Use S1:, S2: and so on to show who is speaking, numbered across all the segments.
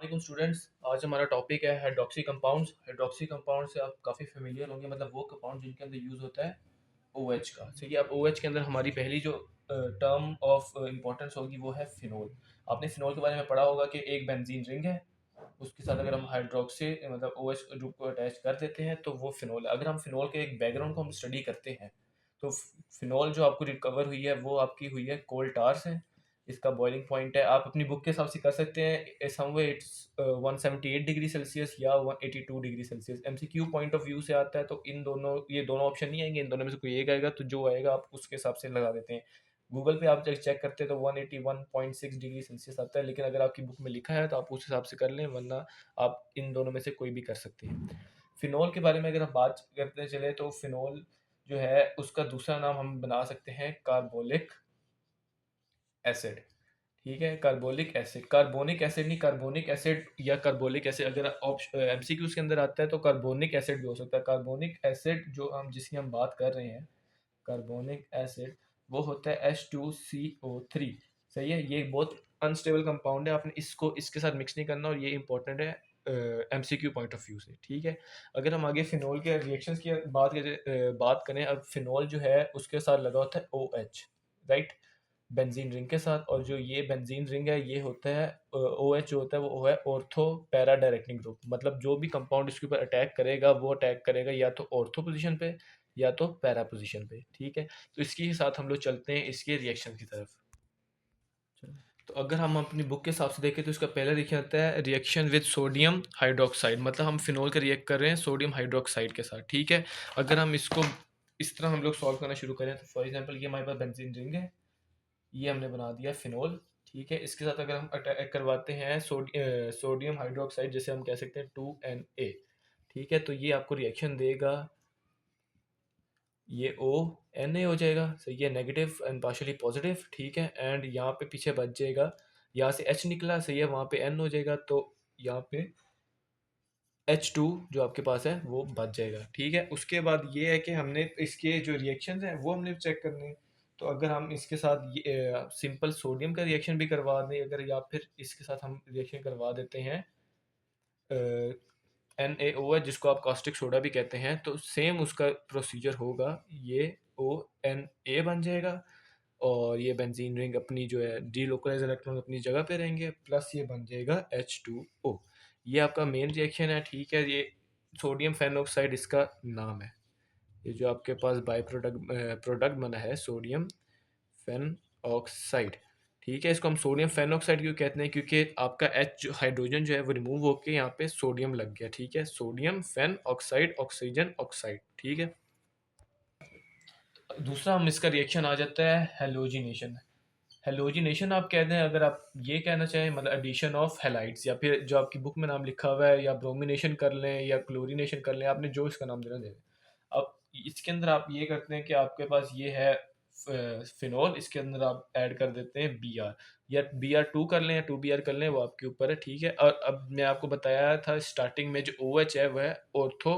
S1: वालेकुम स्टूडेंट्स। आज हमारा टॉपिक है हाइड्रोक्सी कंपाउंड्स। हाइड्रोक्सी कंपाउंड से आप काफ़ी फेमिलियर होंगे, मतलब वो कंपाउंड जिनके अंदर यूज़ होता है OH का। सही है, अब OH के अंदर हमारी पहली जो टर्म ऑफ इंपॉर्टेंस होगी वो है फिनोल। आपने फिनोल के बारे में पढ़ा होगा कि एक बेंजीन रिंग है, उसके साथ अगर हम हाइड्रोक्सी मतलब OH ग्रुप को अटैच कर देते हैं तो वो फिनोल है। अगर हम फिनोल के एक बैकग्राउंड को हम स्टडी करते हैं तो फिनोल जो आपको रिकवर हुई है वो आपकी हुई है कोल टार से। इसका बॉइलिंग पॉइंट है, आप अपनी बुक के हिसाब से कर सकते हैं, समवेयर इट्स 178 डिग्री सेल्सियस या 182 degree Celsius. MCQ point of view से आता है तो इन दोनों, ये दोनों ऑप्शन नहीं आएंगे, इन दोनों में से कोई एक आएगा, तो जो आएगा आप उसके हिसाब से लगा देते हैं। गूगल पे आप जब चेक करते हैं तो 181.6 डिग्री सेल्सियस आता है, लेकिन अगर आपकी बुक में लिखा है तो आप उस हिसाब से कर लें, वरना आप इन दोनों में से कोई भी कर सकते हैं। फिनोल के बारे में अगर हम बात करते चले तो फिनोल जो है उसका दूसरा नाम हम बना सकते हैं कार्बोलिक एसिड। ठीक है, कार्बोलिक एसिड, कार्बोनिक एसिड नहीं, कार्बोनिक एसिड या कार्बोलिक एसिड। अगर ऑप्शन MCQ के अंदर आता है तो कार्बोनिक एसिड भी हो सकता है। कार्बोनिक एसिड जो हम जिसकी हम बात कर रहे हैं, कार्बोनिक एसिड, वो होता है H2CO3। सही है, ये एक बहुत अनस्टेबल कंपाउंड है, आपने इसको इसके साथ मिक्स नहीं करना, और ये इंपॉर्टेंट है MCQ पॉइंट ऑफ व्यू से। ठीक है, अगर हम आगे फिनोल के रिएक्शंस की बात करें, अब फिनोल जो है उसके साथ लगा होता है OH, राइट, बेंजीन रिंग के साथ। और जो ये बेंजीन रिंग है ये होता है OH जो होता है वो है ऑर्थो पैरा डायरेक्टिंग ग्रुप। मतलब जो भी कंपाउंड इसके ऊपर अटैक करेगा वो अटैक करेगा या तो ऑर्थो पोजीशन पे या तो पैरा पोजीशन पे। ठीक है, तो इसके साथ हम लोग चलते हैं इसके रिएक्शन की तरफ। तो अगर हम अपनी बुक के हिसाब से देखें तो इसका पहला रिएक्शन आता है रिएक्शन विद सोडियम हाइड्रोक्साइड, मतलब हम फिनोल का रिएक्ट कर रहे हैं सोडियम हाइड्रोक्साइड के साथ। ठीक है, अगर हम इसको इस तरह हम लोग सॉल्व करना शुरू करें तो फॉर एग्जांपल ये हमारे पास बेंजीन रिंग है, ये हमने बना दिया फिनोल। ठीक है, इसके साथ अगर हम अटैक करवाते हैं सोडियम हाइड्रोक्साइड, जैसे हम कह सकते हैं 2Na। ठीक है, तो ये आपको रिएक्शन देगा, ये ONA हो जाएगा। सही है, नेगेटिव एंड पार्शियली पॉजिटिव। ठीक है, एंड यहाँ पे पीछे बच जाएगा, यहाँ से H निकला, सही है, वहाँ पे N हो जाएगा, तो यहाँ पे H2 जो आपके पास है वो बच जाएगा। ठीक है, उसके बाद ये है कि हमने इसके जो रिएक्शंस हैं वो हमने चेक करने हैं। तो अगर हम इसके साथ ये सिंपल सोडियम का रिएक्शन भी करवा दें अगर, या फिर इसके साथ हम रिएक्शन करवा देते हैं NaOH जिसको आप कास्टिक सोडा भी कहते हैं, तो सेम उसका प्रोसीजर होगा, ये ONA बन जाएगा, और ये बेंजीन रिंग अपनी जो है डीलोकलाइज इलेक्ट्रॉन अपनी जगह पे रहेंगे, प्लस ये बन जाएगा H2O। ये आपका मेन रिएक्शन है। ठीक है, ये सोडियम फेनोक्साइड इसका नाम है। ये जो आपके पास बाई प्रोडक्ट बना है सोडियम फेन ऑक्साइड। ठीक है, इसको हम सोडियम फेन ऑक्साइड क्यों कहते हैं, क्योंकि आपका H हाइड्रोजन जो है वो रिमूव होकर यहाँ पे सोडियम लग गया। ठीक है, सोडियम फेन ऑक्साइड, ऑक्सीजन ऑक्साइड। ठीक है, दूसरा हम इसका रिएक्शन आ जाता है हेलोजिनेशन। हेलोजिनेशन आप कहते हैं, अगर आप ये कहना चाहें मतलब एडिशन ऑफ हेलाइड्स, या फिर जो आपकी बुक में नाम लिखा हुआ है, या ब्रोमिनेशन कर लें या क्लोरीनेशन कर लें, आपने जो इसका नाम देना दे दें। अब इसके अंदर आप ये करते हैं कि आपके पास ये है फिनोल, इसके अंदर आप ऐड कर देते हैं Br, या Br2 कर लें या 2Br कर लें, वो आपके ऊपर है। ठीक है, और अब मैं आपको बताया था स्टार्टिंग में जो OH है वह है ऑर्थो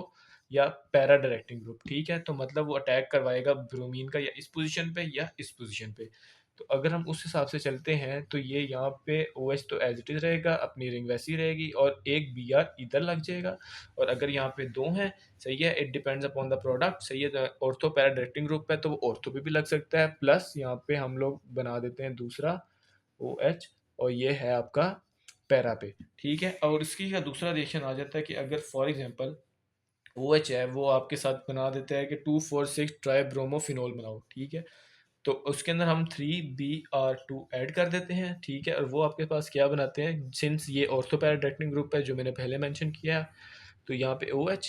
S1: या पैरा डायरेक्टिंग ग्रुप। ठीक है, तो मतलब वो अटैक करवाएगा ब्रोमीन का या इस पोजीशन पे या इस पोजीशन पे। तो अगर हम उस हिसाब से चलते हैं तो ये यहाँ पे OH तो एज इट इज रहेगा, अपनी रिंग वैसी रहेगी, और एक Br इधर लग जाएगा। और अगर यहाँ पे दो हैं, सही है, it depends upon the product. सही है, ऑर्थो पैरा डायरेक्टिंग ग्रुप है तो वो ऑर्थो पे भी लग सकता है, प्लस यहाँ पे हम लोग बना देते हैं दूसरा OH, और ये है आपका पैरा पे। ठीक है, और इसकी का दूसरा रिएक्शन आ जाता है कि अगर फॉर एग्जांपल OH है वो आपके साथ बना देता है कि 2,4,6 ट्राई ब्रोमोफिनोल बनाओ। ठीक है, तो उसके अंदर हम 3Br2 ऐड कर देते हैं। ठीक है, और वो आपके पास क्या बनाते हैं, सिंस ये ऑर्थोपैराडाइटिक ग्रुप है जो मैंने पहले मेंशन किया, तो यहाँ पे OH,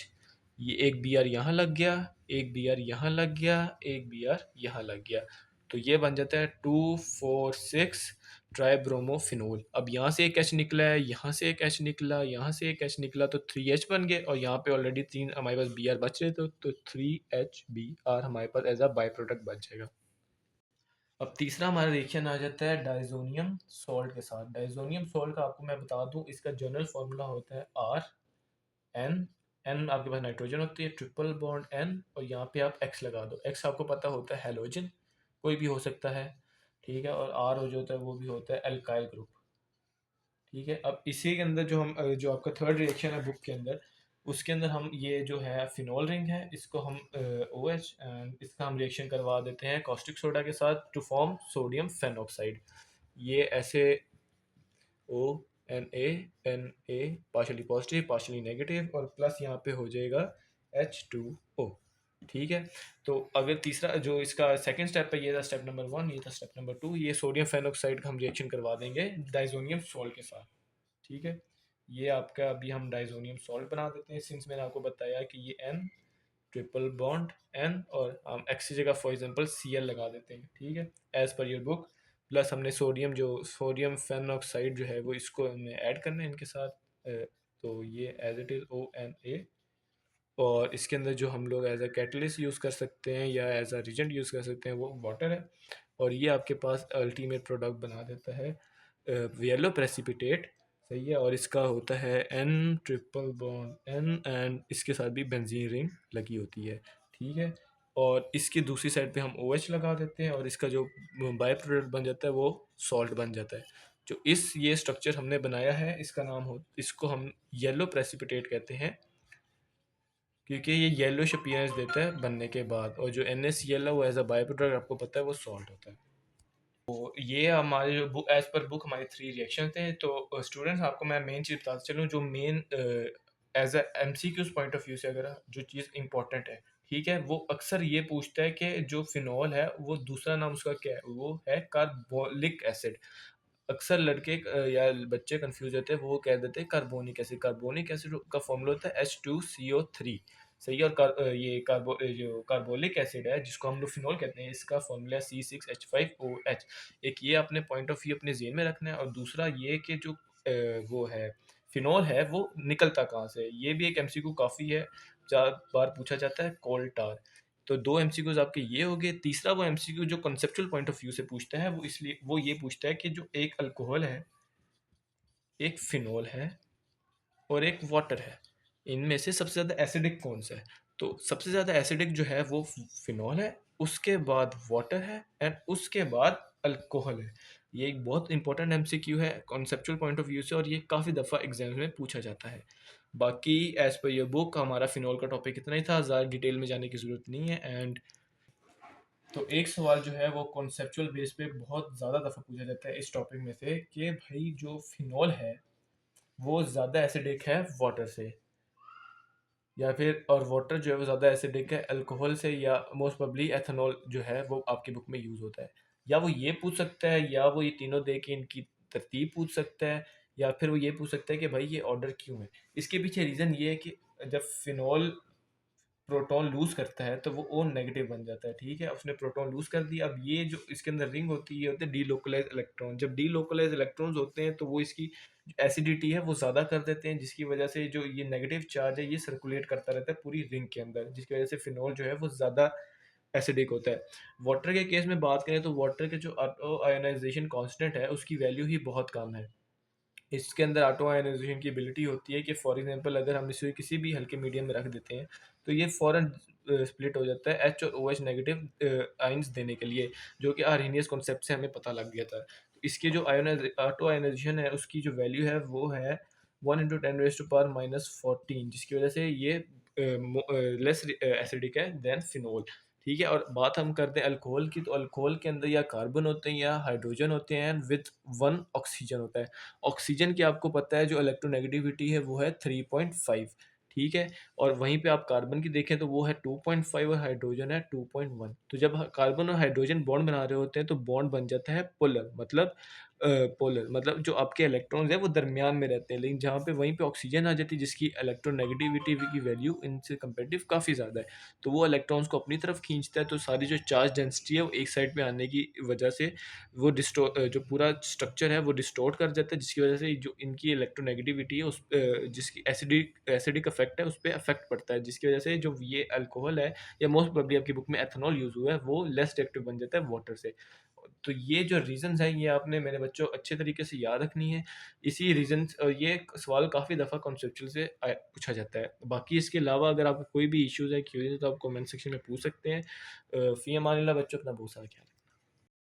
S1: ये एक Br यहाँ लग गया, एक Br यहाँ लग गया, एक Br यहाँ लग गया, तो ये बन जाता है 2,4,6 ट्राइब्रोमोफिनोल। अब यहाँ से एक H निकला है, यहाँ से एक H निकला, यहाँ से एक H निकला, तो 3H बन गए, और यहाँ पे ऑलरेडी 3 हमारे पास Br बच रहे थे, तो 3HBr हमारे पास एज अ बाई प्रोडक्ट बच जाएगा। अब तीसरा हमारा रिएक्शन आ जाता है डाइजोनियम सॉल्ट के साथ। डाइजोनियम सॉल्ट का आपको मैं बता दूं, इसका जनरल फॉर्मूला होता है RN। N आपके पास नाइट्रोजन होती है, ट्रिपल बॉन्ड N, और यहाँ पे आप X लगा दो। X आपको पता होता है हेलोजन, कोई भी हो सकता है। ठीक है, और R जो होता है वो भी होता है एल्काइल ग्रुप। ठीक है, अब इसी के अंदर जो हम जो आपका थर्ड रिएक्शन है बुक के अंदर, उसके अंदर हम ये जो है फिनोल रिंग है, इसको हम ओ एच एंड इसका हम रिएक्शन करवा देते हैं कॉस्टिक सोडा के साथ टू फॉर्म सोडियम फेनॉक्साइड। ये ऐसे O N A partially positive partially negative और प्लस यहाँ पे हो जाएगा H2O। ठीक है, तो अगर तीसरा जो इसका सेकंड स्टेप है, ये था स्टेप नंबर 1, ये था स्टेप नंबर 2, ये सोडियम फेनॉक्साइड का हम रिएक्शन करवा देंगे डाइजोनियम सॉल्ट के साथ। ठीक है, ये आपका अभी हम डाइजोनियम सॉल्ट बना देते हैं, सिंस मैंने आपको बताया कि ये N ट्रिपल बॉन्ड N और हम X की जगह फॉर एग्जांपल Cl लगा देते हैं। ठीक है, as per your book. Plus हमने सोडियम फेनॉक्साइड जो है वो इसको हमने ऐड करना है इनके साथ। तो ये एज इट इज़ ONA, और इसके अंदर जो हम लोग एज अ कैटलिस्ट यूज़ कर सकते हैं या एज अ रिजेंट यूज़ कर सकते हैं वो वाटर है। और ये आपके पास अल्टीमेट प्रोडक्ट बना देता है येलो प्रेसिपिटेट। सही है, और इसका होता है N triple bond N and इसके साथ भी बेंजीन रिंग लगी होती है। ठीक है, और इसकी दूसरी साइड पे हम OH लगा देते हैं और इसका जो बाय प्रोडक्ट बन जाता है वो सॉल्ट बन जाता है। जो ये स्ट्रक्चर हमने बनाया है इसका नाम हो इसको हम येलो प्रेसिपिटेट कहते हैं, क्योंकि ये येलोइश अपीयरेंस देता है बनने के बाद, और जो NaCl है वो एज अ बाय प्रोडक्ट आपको पता है वो सॉल्ट होता है। तो ये हमारे जो बुक एज पर बुक हमारे 3 रिएक्शन थे। तो स्टूडेंट्स आपको मैं मेन चीज़ बताता चलूँ, जो main as a MCQs point of view से अगर जो चीज़ इंपॉर्टेंट है, ठीक है, वो अक्सर ये पूछता है कि जो फिनॉल है वो दूसरा नाम उसका क्या है, वो है कार्बोलिक एसिड। अक्सर लड़के या बच्चे कंफ्यूज होते हैं, वो कह देते हैं कार्बोनिक एसिड का फॉर्मूला होता है H2CO3। सही है, और जो कार्बोलिक एसिड है जिसको हम लोग फिनॉल कहते हैं, इसका फॉर्मूला C6H5OH। एक ये अपने पॉइंट ऑफ व्यू अपने जेन में रखना है, और दूसरा ये कि जो वो है फिनॉल है वो निकलता कहाँ से है। ये भी एक MCQ काफ़ी है, 4 बार पूछा जाता है, कोल टार। तो 2 एमसीक्यूज आपके ये हो गए। तीसरा वो एमसीक्यू जो कॉन्सेप्चुअल पॉइंट ऑफ व्यू से पूछता है, वो ये पूछता है कि जो एक अल्कोहल है, एक फिनॉल है और एक वाटर है, इनमें से सबसे ज़्यादा एसिडिक कौन सा है? तो सबसे ज़्यादा एसिडिक जो है वो फिनॉल है, उसके बाद वाटर है एंड उसके बाद अल्कोहल है। ये एक बहुत इंपॉर्टेंट एमसीक्यू है कॉन्सेप्चुअल पॉइंट ऑफ व्यू से, और ये काफ़ी दफ़ा एग्जाम्स में पूछा जाता है। बाकी एज पर योर बुक हमारा फिनॉल का टॉपिक इतना ही था, ज़्यादा डिटेल में जाने की ज़रूरत नहीं है। एंड तो एक सवाल जो है वो कॉन्सेप्चुअल बेस पे बहुत ज़्यादा दफ़ा पूछा जाता है इस टॉपिक में से, कि भाई जो फिनॉल है वो ज़्यादा एसिडिक है वाटर से, या फिर और वाटर जो है वो ज़्यादा एसिडिक है अल्कोहल से, या मोस्ट प्रोबेबली एथेनॉल जो है वो आपकी बुक में यूज़ होता है। या वो ये पूछ सकता है, या वो ये तीनों दे के इनकी तरतीब पूछ सकता है, या फिर वो ये पूछ सकता है कि भाई ये ऑर्डर क्यों है। इसके पीछे रीज़न ये है कि जब फिनॉल प्रोटॉन लूज करता है तो वो ओ नेगेटिव बन जाता है। ठीक है, उसने प्रोटॉन लूज कर दिया। अब ये जो इसके अंदर रिंग होती है, ये होते हैं डीलोकलाइज इलेक्ट्रॉन। जब डीलोकलाइज इलेक्ट्रॉन्स होते हैं तो वो इसकी एसिडिटी है वो ज़्यादा कर देते हैं, जिसकी वजह से जो ये नेगेटिव चार्ज है ये सर्कुलेट करता रहता है पूरी रिंग के अंदर, जिसकी वजह से फिनॉल जो है वो ज़्यादा एसिडिक होता है। वाटर के केस में बात करें तो वाटर के जो ऑटो आयोनाइजेशन कांस्टेंट है उसकी वैल्यू ही बहुत कम है। इसके अंदर ऑटो आयनाइजेशन की एबिलिटी होती है कि फॉर एग्जांपल अगर हम इसे किसी भी हल्के मीडियम में रख देते हैं तो ये फ़ौरन स्प्लिट हो जाता है H और OH नेगेटिव आयंस देने के लिए, जो कि आर्हेनियस कॉन्सेप्ट से हमें पता लग गया था। तो इसके जो ऑटो आयनाइजेशन है उसकी जो वैल्यू है वो है 1 × 10⁻⁻14, जिसकी वजह से ये लेस एसिडिक है देन फिनोल। ठीक है, और बात हम करते हैं अल्कोहल की, तो अल्कोहल के अंदर या कार्बन होते हैं या हाइड्रोजन होते हैं विद 1 ऑक्सीजन होता है। ऑक्सीजन की आपको पता है जो इलेक्ट्रोनेगेटिविटी है वो है 3.5। ठीक है, और वहीं पे आप कार्बन की देखें तो वो है 2.5 और हाइड्रोजन है 2.1। तो जब कार्बन और हाइड्रोजन बॉन्ड बना रहे होते हैं तो बॉन्ड बन जाता है पोलर, मतलब पोलर मतलब जो आपके इलेक्ट्रॉन्स है वो दरमियान में रहते हैं, लेकिन जहाँ पे वहीं पे ऑक्सीजन आ जाती है जिसकी इलेक्ट्रोनेगेटिविटी की वैल्यू इनसे कंपेरेटिव काफ़ी ज़्यादा है, तो वो इलेक्ट्रॉन्स को अपनी तरफ खींचता है। तो सारी जो चार्ज डेंसिटी है वो एक साइड पे आने की वजह से वो जो पूरा स्ट्रक्चर है वो डिस्टॉर्ट कर जाता है, जिसकी वजह से जो इनकी इलेक्ट्रोनेगेटिविटी है जिसकी एसिडिक इफेक्ट है उस पर इफेक्ट पड़ता है, जिसकी वजह से जो ये अल्कोहल है या मोस्ट प्रोबेबली आपकी बुक में एथेनॉल यूज़ हुआ है वो लेस रिएक्टिव बन जाता है वाटर से। तो ये जो रीज़न्स हैं ये आपने मेरे बच्चों अच्छे तरीके से याद रखनी है। इसी रीज़न्स ये सवाल काफ़ी दफ़ा कॉन्सेप्चुअल से पूछा जाता है। बाकी इसके अलावा अगर आपको कोई भी इश्यूज़ है, क्वेरीज़ है, तो आप कमेंट सेक्शन में पूछ सकते हैं। फ़ी अमान अल्लाह बच्चों, अपना बहुत सारा ख्याल रखें।